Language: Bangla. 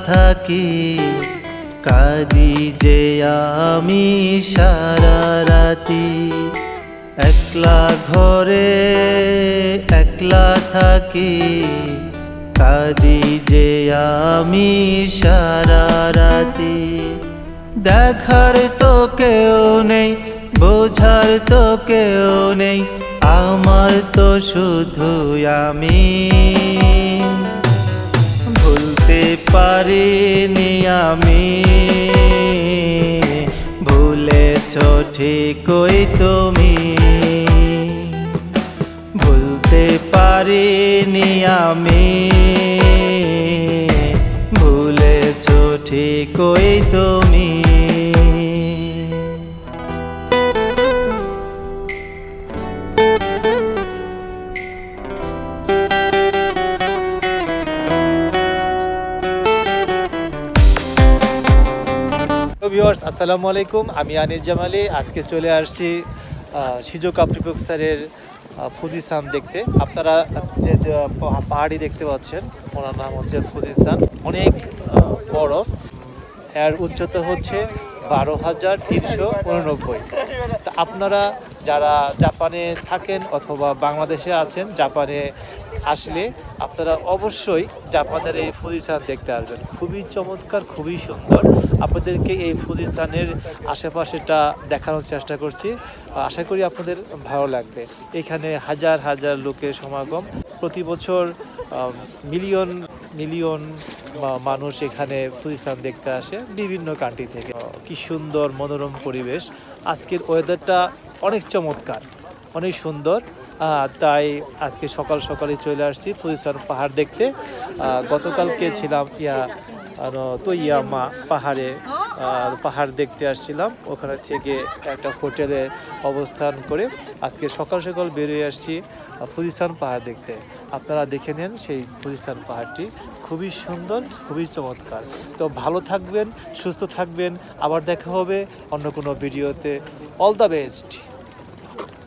থাকি, কাঁদি যে আমি সারা রাতি। একলা ঘরে একলা থাকি, কাঁদি যে আমি সারা রাতি। দেখার তো কেউ নেই, বোঝার তো কেউ নেই, আমার তো শুধু আমি। ভুলতে পারিনি আমি, ভুলেছ ঠিকই তুমি। ভুলতে পারিনি আমি, ভুলেছ ঠিকই তুমি। ভিউয়ার্স আসসালামু আলাইকুম, আমি আনিস জামালি। আজকে চলে আসছি শিজোকা প্রিপক্সারের ফুজিসান দেখতে। আপনারা যে পাহাড়ি দেখতে পাচ্ছেন, ওনার নাম হচ্ছে ফুজিসান। অনেক বড়, এর উচ্চতা হচ্ছে 12,389। তা আপনারা যারা জাপানে থাকেন অথবা বাংলাদেশে আছেন, জাপানে আসলে আপনারা অবশ্যই জাপানের এই ফুজিসান দেখতে আসবেন। খুবই চমৎকার, খুবই সুন্দর। আপনাদেরকে এই ফুজিসানের আশেপাশেটা দেখানোর চেষ্টা করছি, আশা করি আপনাদের ভালো লাগবে। এখানে হাজার হাজার লোকের সমাগম, প্রতি বছর মিলিয়ন মিলিয়ন মানুষ এখানে ফুজিসান দেখতে আসে বিভিন্ন কান্ট্রি থেকে। কি সুন্দর মনোরম পরিবেশ। আজকের ওয়েদারটা অনেক চমৎকার, অনেক সুন্দর। তাই আজকে সকাল সকালে চলে আসছি ফুজিসান পাহাড় দেখতে। গতকালকে ছিলাম তোইয়ামা পাহাড় দেখতে আসছিলাম। ওখানে থেকে একটা হোটেলে অবস্থান করে আজকে সকাল সকাল বেরিয়ে আসছি ফুজিসান পাহাড় দেখতে। আপনারা দেখে নেন সেই ফুজিসান পাহাড়টি, খুবই সুন্দর, খুবই চমৎকার। তো ভালো থাকবেন, সুস্থ থাকবেন, আবার দেখা হবে অন্য কোনো ভিডিওতে। All the best.